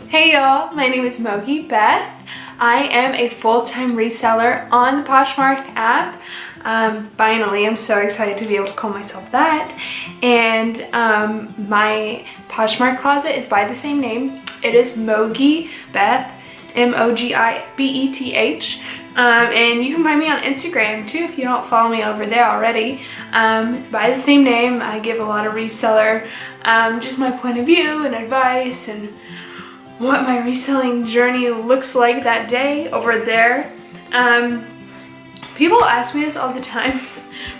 Hey y'all, my name is Mogi, Beth. I am a full-time reseller on the Poshmark app. Finally, I'm so excited to be able to call myself that. And my Poshmark closet is by the same name. It is Mogi Beth, M-O-G-I-B-E-T-H. And you can find me on Instagram too if you don't follow me over there already. By the same name, I give a lot of reseller, just my point of view and advice and what my reselling journey looks like that day over there. People ask me this all the time,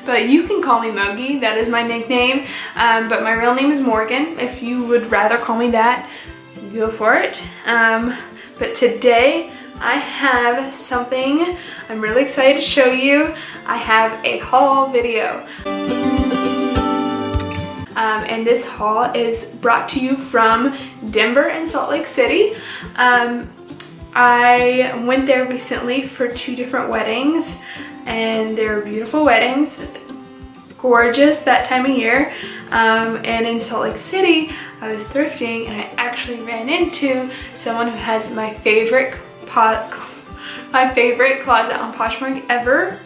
but you can call me Mogi. That is my nickname, but my real name is Morgan. If you would rather call me that, go for it. But today I have something I'm really excited to show you. I have a haul video. And this haul is brought to you from Denver and Salt Lake City. I went there recently for 2 different weddings, and they were beautiful weddings, gorgeous that time of year. And in Salt Lake City, I was thrifting, and I actually ran into someone who has my favorite closet on Poshmark ever.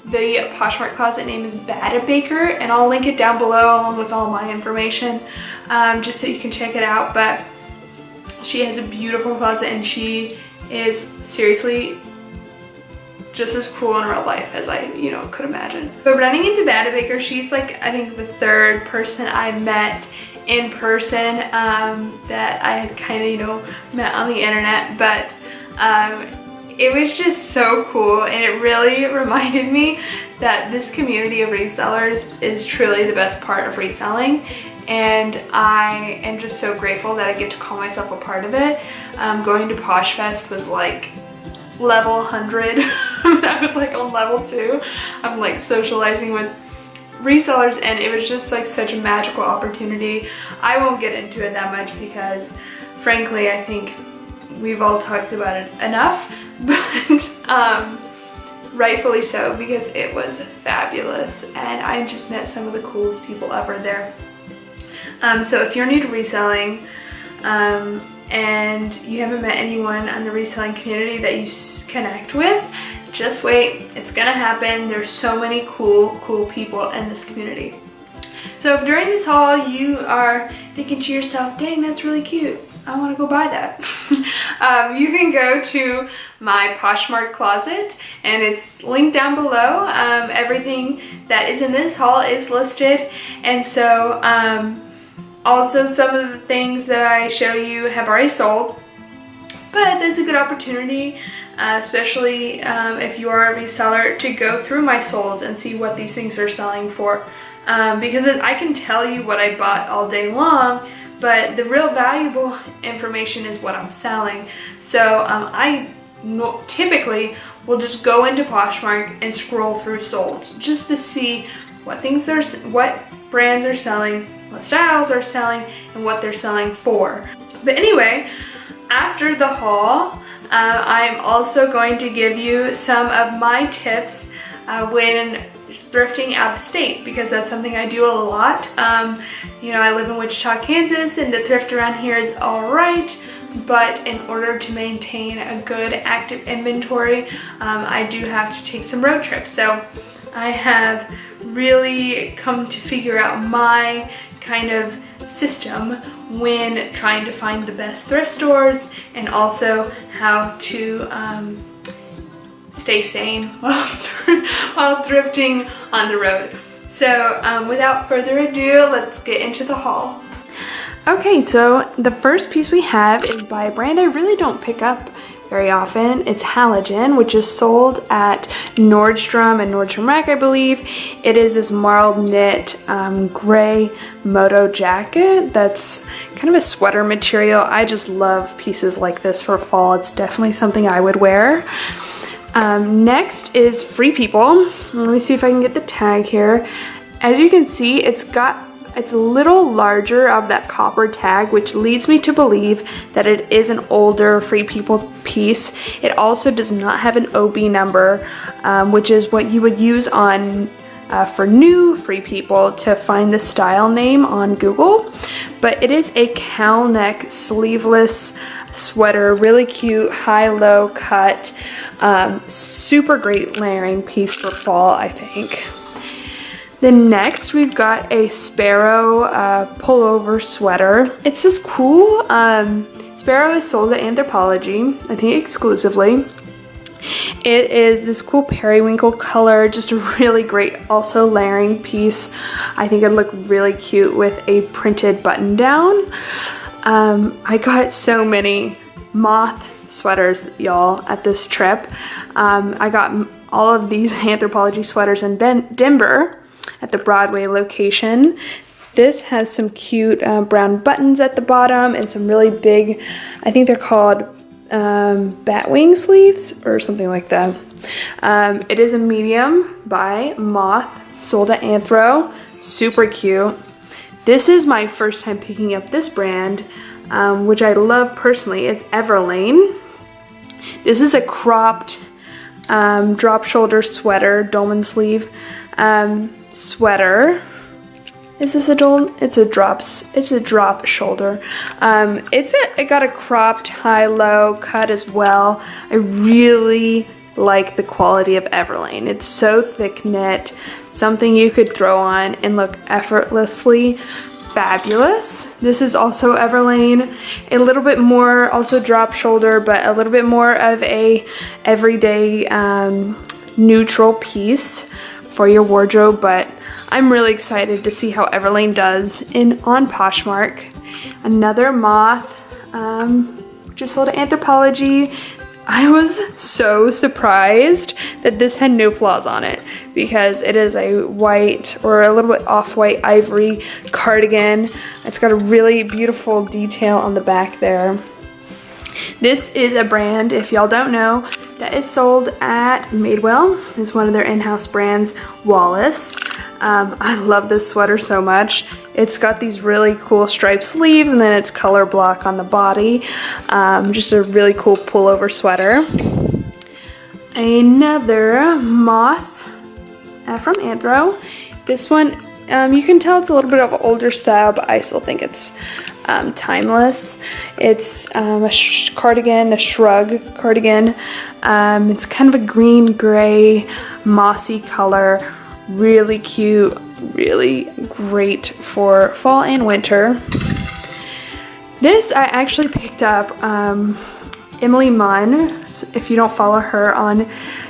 The Poshmark closet name is Badabaker, and I'll link it down below along with all my information, just so you can check it out. But she has a beautiful closet, and she is seriously just as cool in real life as I, could imagine. But running into Badabaker, she's like, I think the 3rd person I met in person that I had kind of, met on the internet. But it was just so cool, and it really reminded me that this community of resellers is truly the best part of reselling, and I am just so grateful that I get to call myself a part of it. Going to Poshfest was like level 100. I was like on level 2. I'm like socializing with resellers, and it was just like such a magical opportunity. I won't get into it that much because frankly I think we've all talked about it enough, but rightfully so, because it was fabulous and I just met some of the coolest people ever there. So if you're new to reselling and you haven't met anyone in the reselling community that you connect with, just wait, it's gonna happen. There's so many cool people in this community. So if during this haul you are thinking to yourself, dang, that's really cute, I want to go buy that, you can go to my Poshmark closet, and it's linked down below. Everything that is in this haul is listed, and so also some of the things that I show you have already sold, but that's a good opportunity, especially if you are a reseller, to go through my solds and see what these things are selling for, because I can tell you what I bought all day long, but the real valuable information is what I'm selling. So I typically will just go into Poshmark and scroll through solds just to see what brands are selling, what styles are selling, and what they're selling for. But anyway, after the haul, I'm also going to give you some of my tips when thrifting out of state, because that's something I do a lot. I live in Wichita, Kansas, and the thrift around here is all right, but in order to maintain a good active inventory, I do have to take some road trips. So I have really come to figure out my kind of system when trying to find the best thrift stores, and also how to stay sane while thrifting on the road. So without further ado, let's get into the haul. Okay, so the first piece we have is by a brand I really don't pick up very often. It's Halogen, which is sold at Nordstrom and Nordstrom Rack, I believe. It is this marled knit gray moto jacket that's kind of a sweater material. I just love pieces like this for fall. It's definitely something I would wear. Next is Free People. Let me see if I can get the tag here. As you can see, it's a little larger of that copper tag, which leads me to believe that it is an older Free People piece. It also does not have an OB number, which is what you would use on for new free people to find the style name on Google, but it is a cowl neck sleeveless sweater, really cute, high-low cut, super great layering piece for fall, I think. Then next we've got a Sparrow pullover sweater. It's this cool, Sparrow is sold at Anthropologie, I think exclusively. It is this cool periwinkle color, just a really great also layering piece. I think it'd look really cute with a printed button down. I got so many moth sweaters, y'all, at this trip. I got all of these Anthropologie sweaters in Denver at the Broadway location. This has some cute brown buttons at the bottom and some really big, I think they're called bat wing sleeves or something like that. It is a medium by Moth, sold at Anthro. Super cute. This is my first time picking up this brand, which I love personally. It's Everlane. This is a cropped drop shoulder sweater, dolman sleeve sweater. Is this it's a drop shoulder. It got a cropped high-low cut as well. I really like the quality of Everlane. It's so thick knit, something you could throw on and look effortlessly fabulous. This is also Everlane, a little bit more also drop shoulder, but a little bit more of a everyday neutral piece for your wardrobe, but I'm really excited to see how Everlane does on Poshmark. Another Moth, just sold at Anthropologie. I was so surprised that this had no flaws on it because it is a white or a little bit off-white ivory cardigan. It's got a really beautiful detail on the back there. This is a brand, if y'all don't know, that is sold at Madewell. It's one of their in-house brands, Wallace. I love this sweater so much. It's got these really cool striped sleeves and then it's color block on the body. Just a really cool pullover sweater. Another Moth from Anthro. This one, you can tell it's a little bit of an older style, but I still think it's timeless. It's a cardigan, a shrug cardigan. It's kind of a green gray mossy color. Really cute, really great for fall and winter. This I actually picked up Emily Munn. If you don't follow her on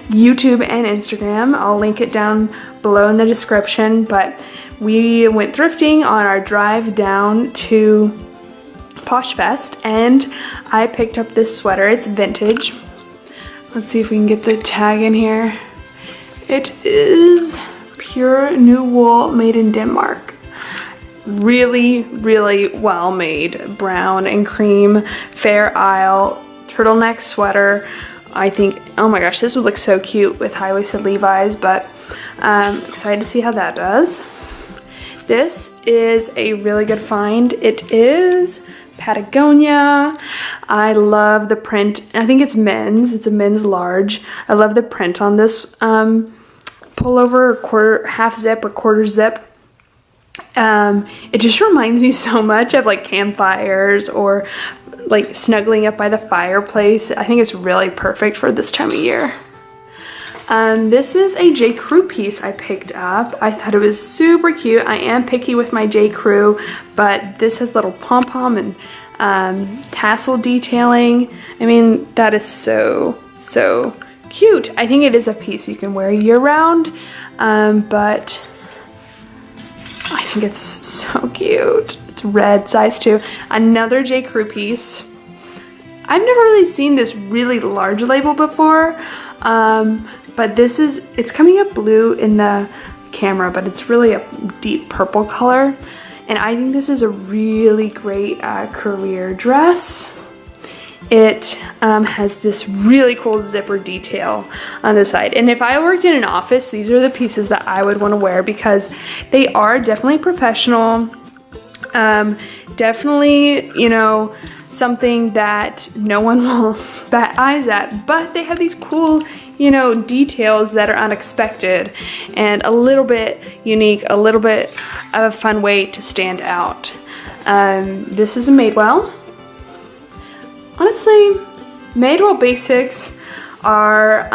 YouTube and Instagram, I'll link it down below in the description, but we went thrifting on our drive down to Poshfest and I picked up this sweater. It's vintage. Let's see if we can get the tag in here. It is pure new wool made in Denmark. Really, really well made. Brown and cream, Fair Isle, turtleneck sweater. I think, oh my gosh, this would look so cute with high-waisted Levi's, but excited to see how that does. This is a really good find. It is Patagonia. I love the print. I think it's men's. It's a men's large. I love the print on this pullover, half zip or quarter zip. It just reminds me so much of like campfires or like snuggling up by the fireplace. I think it's really perfect for this time of year. This is a J. Crew piece I picked up. I thought it was super cute. I am picky with my J. Crew, but this has little pom-pom and tassel detailing. I mean, that is so cute. I think it is a piece you can wear year-round, but I think it's so cute. It's red, size 2. Another J. Crew piece. I've never really seen this really large label before, but it's coming up blue in the camera, but it's really a deep purple color. And I think this is a really great career dress. It has this really cool zipper detail on the side. And if I worked in an office, these are the pieces that I would want to wear because they are definitely professional. Definitely, you know, something that no one will bat eyes at, but they have these cool you know, details that are unexpected and a little bit unique, a little bit of a fun way to stand out. This is a Madewell. Honestly, Madewell basics are,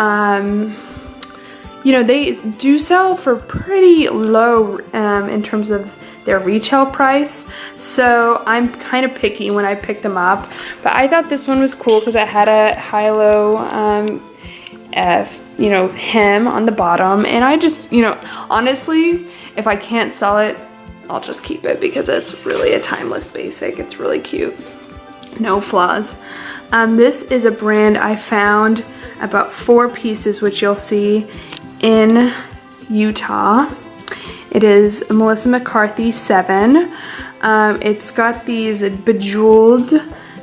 you know, they do sell for pretty low in terms of their retail price, so I'm kind of picky when I pick them up, but I thought this one was cool because it had a high-low you know, hem on the bottom, and I just, you know, honestly, if I can't sell it, I'll just keep it because it's really a timeless basic. It's really cute, no flaws. This is a brand I found about 4 pieces, which you'll see in Utah. It is Melissa McCarthy 7. It's got these bejeweled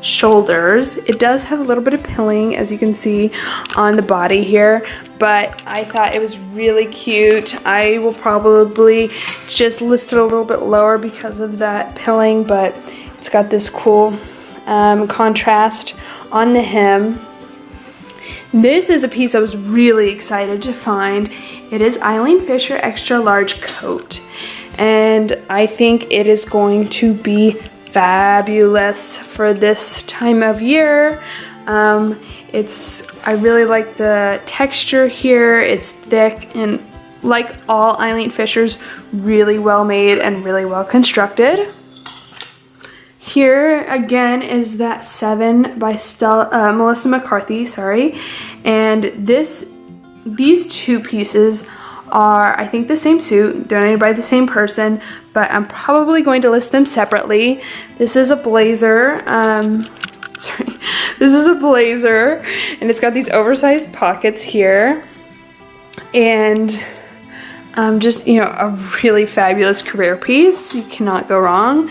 shoulders. It does have a little bit of pilling, as you can see on the body here, but I thought it was really cute. I will probably just lift it a little bit lower because of that pilling, but it's got this cool contrast on the hem. This is a piece I was really excited to find. It is Eileen Fisher Extra Large Coat, and I think it is going to be fabulous for this time of year. I really like the texture here. It's thick and, like all Eileen Fishers, really well made and really well constructed. Here again is that 7 by Melissa McCarthy, sorry, and these 2 pieces are, I think, the same suit, donated by the same person, but I'm probably going to list them separately. This is a blazer, this is a blazer, and it's got these oversized pockets here, and just, you know, a really fabulous career piece. You cannot go wrong.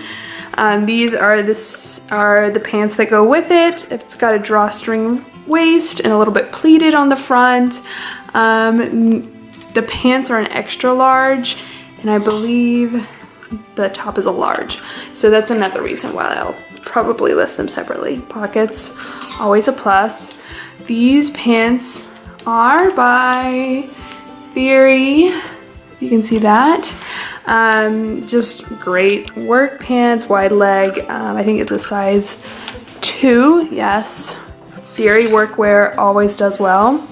These are the pants that go with it. It's got a drawstring waist and a little bit pleated on the front. The pants are an extra large, and I believe the top is a large. So that's another reason why I'll probably list them separately. Pockets, always a plus. These pants are by Theory. You can see that. Just great work pants, wide leg. I think it's a size 2, yes. Theory workwear always does well.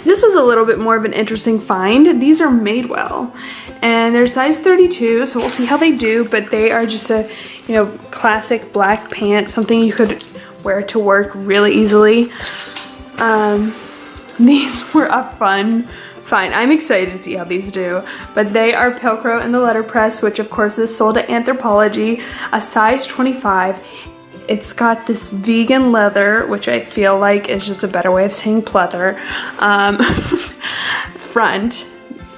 This was a little bit more of an interesting find. These are Madewell, and they're size 32, so we'll see how they do, but they are just a, you know, classic black pant, something you could wear to work really easily. These were a fun find. I'm excited to see how these do, but they are Pilcrow in the letterpress, which of course is sold at Anthropologie, a size 25. It's got this vegan leather, which I feel like is just a better way of saying pleather, front.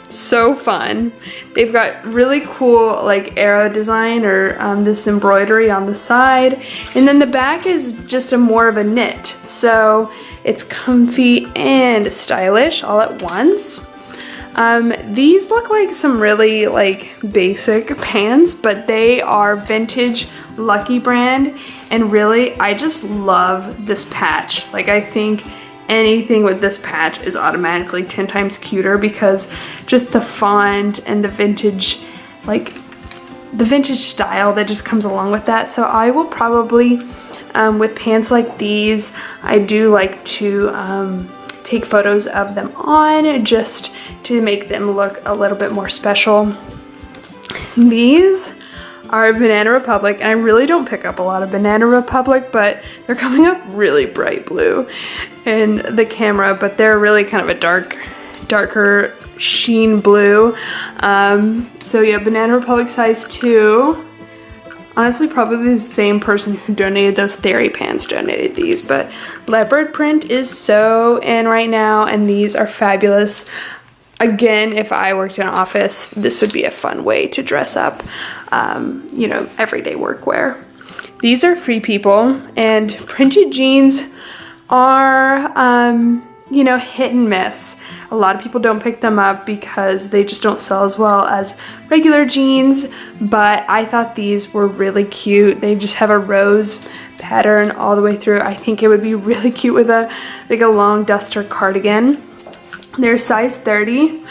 So fun. They've got really cool like arrow design or this embroidery on the side, and then the back is just a more of a knit, so it's comfy and stylish all at once. These look like some really like basic pants, but they are vintage Lucky brand, and really I just love this patch. Like, I think anything with this patch is automatically 10 times cuter because just the font and the vintage, like the vintage style that just comes along with that. So I will probably, with pants like these, I do like to take photos of them on just to make them look a little bit more special. These are Banana Republic, and I really don't pick up a lot of Banana Republic, but they're coming up really bright blue in the camera, but they're really kind of a darker sheen blue. So yeah, Banana Republic size 2. Honestly, probably the same person who donated those Theory pants donated these, but leopard print is so in right now, and these are fabulous. Again, if I worked in an office, this would be a fun way to dress up, you know, everyday workwear. These are Free People, and printed jeans are you know, hit and miss. A lot of people don't pick them up because they just don't sell as well as regular jeans, but I thought these were really cute. They just have a rose pattern all the way through. I think it would be really cute with a like a long duster cardigan. They're size 30.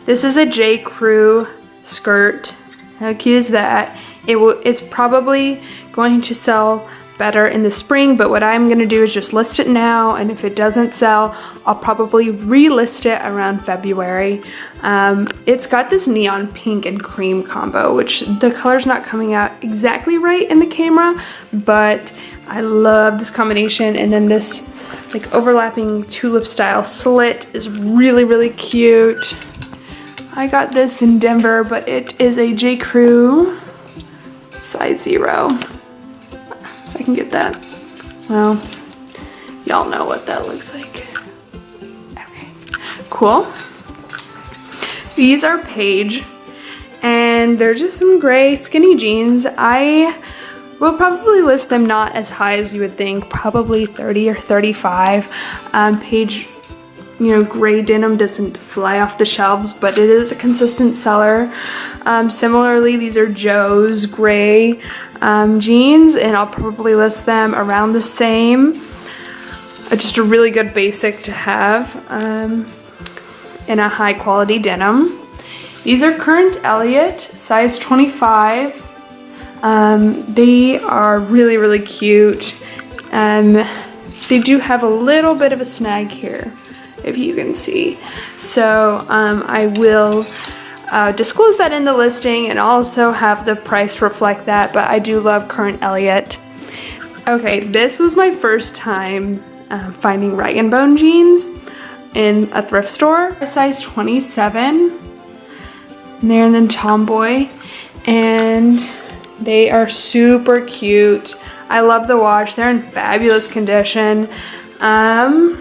This is a J. Crew skirt. How cute is that? It's probably going to sell better in the spring, but what I'm gonna do is just list it now, and if it doesn't sell, I'll probably relist it around February. It's got this neon pink and cream combo, which the color's not coming out exactly right in the camera, but I love this combination. And then this like overlapping tulip style slit is really, really cute. I got this in Denver, but it is a J. Crew size 0. If I can get that. Well, y'all know what that looks like. Okay, cool. These are Paige, and they're just some gray skinny jeans. I will probably list them not as high as you would think, probably 30 or 35. Paige, you know, gray denim doesn't fly off the shelves, but it is a consistent seller. Similarly, these are Joe's gray jeans, and I'll probably list them around the same. Just a really good basic to have in a high quality denim. These are Current Elliott, size 25. They are really, really cute. They do have a little bit of a snag here, if you can see. So I will disclose that in the listing and also have the price reflect that, but I do love Current Elliott. Okay, this was my first time finding rag and bone jeans in a thrift store. Size 27, and they're in the tomboy, and they are super cute. I love the wash. They're in fabulous condition. And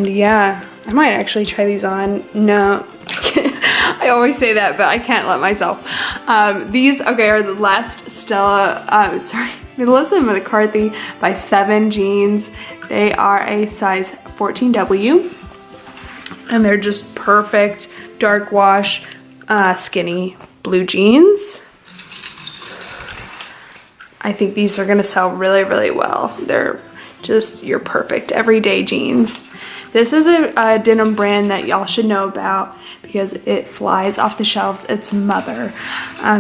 yeah, I might actually try these on. No, I always say that, but I can't let myself. These, okay, are the last Melissa McCarthy by 7 jeans. They are a size 14W, and they're just perfect dark wash, skinny blue jeans. I think these are gonna sell really, really well. They're just your perfect everyday jeans. This is a denim brand that y'all should know about because it flies off the shelves. It's Mother.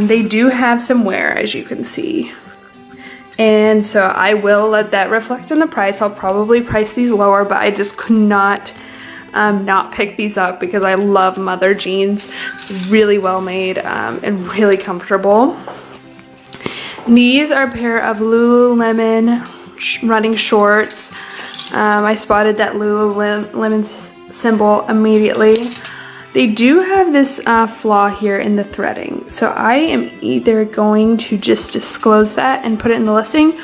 They do have some wear, as you can see. And so I will let that reflect on the price. I'll probably price these lower, but I just could not pick these up because I love Mother jeans. Really well made and really comfortable. These are a pair of Lululemon running shorts. I spotted that Lululemon symbol immediately. They do have this flaw here in the threading, so I am either going to just disclose that and put it in the listing,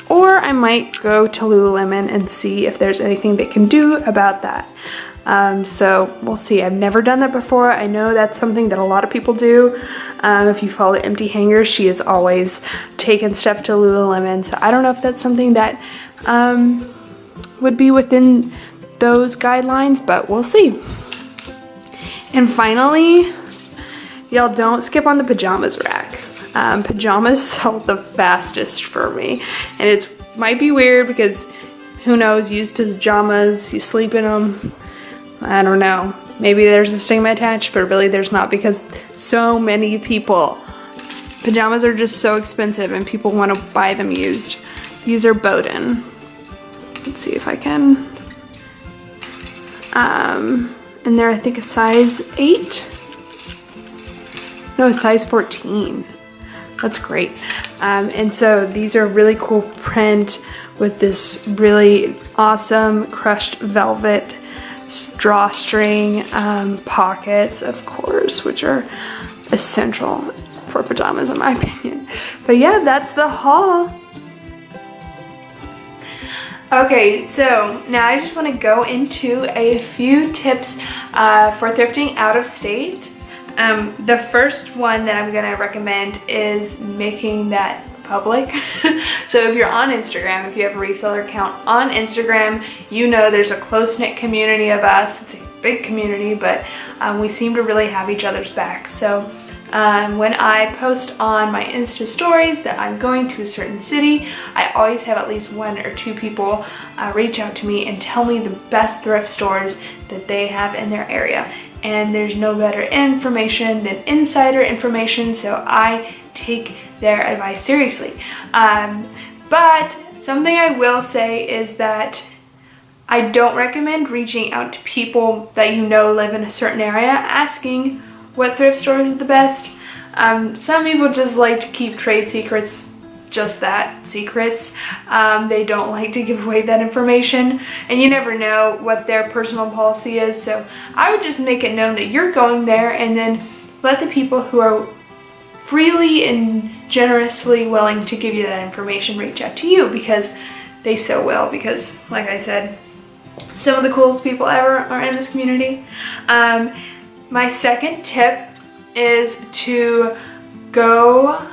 or I might go to Lululemon and see if there's anything they can do about that. So we'll see. I've never done that before. I know that's something that a lot of people do. If you follow Empty Hanger, she is always taking stuff to Lululemon, so I don't know if that's something that would be within those guidelines, but we'll see. And finally, y'all, don't skip on the pajamas rack. Pajamas sell the fastest for me, and it might be weird because who knows, used pajamas, you sleep in them, I don't know, maybe there's a stigma attached, but really there's not, because so many people, pajamas are just so expensive and people want to buy them used. These are Bowden. Let's see if I can. And they're, I think, a size 8? No, a size 14. That's great. And so these are really cool print with this really awesome crushed velvet drawstring pockets, of course, which are essential for pajamas in my opinion. But yeah, that's the haul. Okay, so now I just want to go into a few tips for thrifting out of state. The first one that I'm going to recommend is making that public. So if you're on Instagram, if you have a reseller account on Instagram, you know there's a close-knit community of us. It's a big community, but we seem to really have each other's back. So when I post on my Insta stories that I'm going to a certain city, I always have at least 1 or 2 people reach out to me and tell me the best thrift stores that they have in their area. And there's no better information than insider information, so I take their advice seriously. But something I will say is that I don't recommend reaching out to people that you know live in a certain area asking what thrift stores are the best. Some people just like to keep trade secrets, just that, secrets. They don't like to give away that information, and you never know what their personal policy is. So I would just make it known that you're going there, and then let the people who are freely and generously willing to give you that information reach out to you, because they so will, because like I said, some of the coolest people ever are in this community. My second tip is to go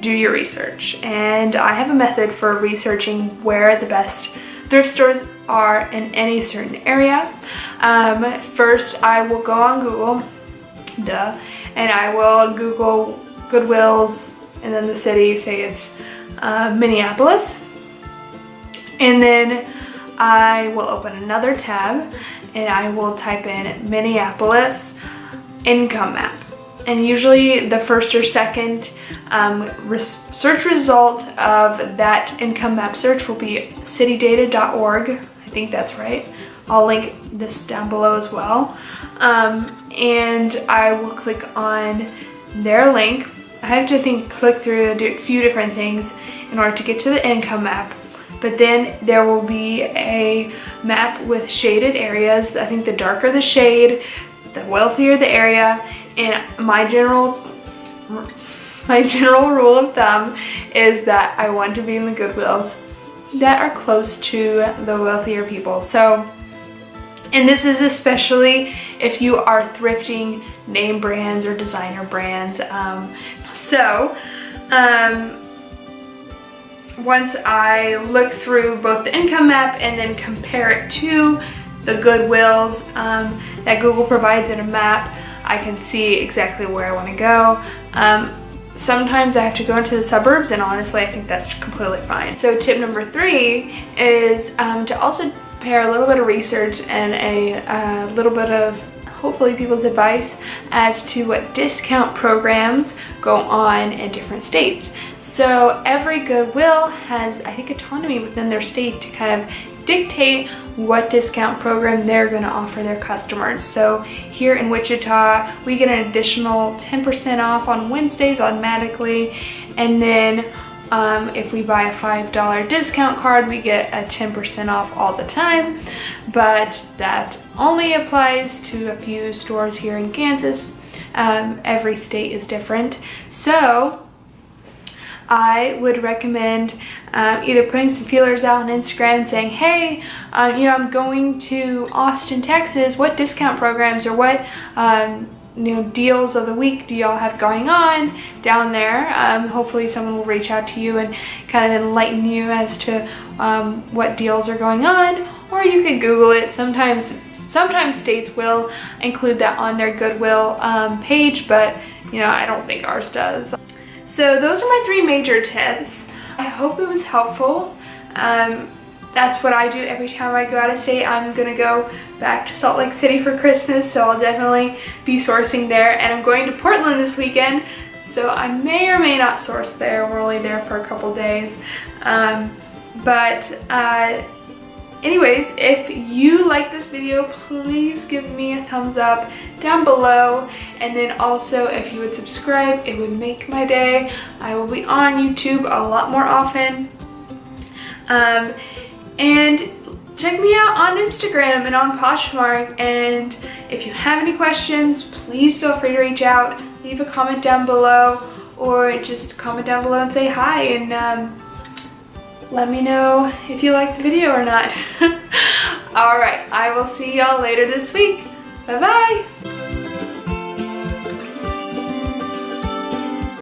do your research, and I have a method for researching where the best thrift stores are in any certain area. First, I will go on Google, and I will Google Goodwills and then the city, say it's Minneapolis, and then I will open another tab and I will type in Minneapolis income map. And usually the first or second search result of that income map search will be citydata.org. I think that's right. I'll link this down below as well. And I will click on their link. I have to click through a few different things in order to get to the income map. But then there will be a map with shaded areas. I think the darker the shade, the wealthier the area. And my general rule of thumb is that I want to be in the Goodwills that are close to the wealthier people. So, and this is especially if you are thrifting name brands or designer brands. Once I look through both the income map and then compare it to the Goodwills that Google provides in a map, I can see exactly where I want to go. Sometimes I have to go into the suburbs, and honestly I think that's completely fine. So tip number 3 is to also pair a little bit of research and a little bit of hopefully people's advice as to what discount programs go on in different states. So every Goodwill has, I think, autonomy within their state to kind of dictate what discount program they're going to offer their customers. So here in Wichita, we get an additional 10% off on Wednesdays automatically, and then if we buy a $5 discount card, we get a 10% off all the time, but that only applies to a few stores here in Kansas. Every state is different. So I would recommend either putting some feelers out on Instagram saying, hey, I'm going to Austin, Texas. What discount programs or what deals of the week do y'all have going on down there? Hopefully someone will reach out to you and kind of enlighten you as to what deals are going on, or you could Google it. Sometimes states will include that on their Goodwill page, but I don't think ours does. So those are my 3 major tips. I hope it was helpful. That's what I do every time I go out of state. I'm gonna go back to Salt Lake City for Christmas, so I'll definitely be sourcing there. And I'm going to Portland this weekend, so I may or may not source there. We're only there for a couple days. Anyways, if you like this video, please give me a thumbs up down below, and then also if you would subscribe, it would make my day. I will be on YouTube a lot more often. And check me out on Instagram and on Poshmark, and if you have any questions, please feel free to reach out, leave a comment down below, or just comment down below and say hi, and let me know if you liked the video or not. Alright, I will see y'all later this week. Bye bye!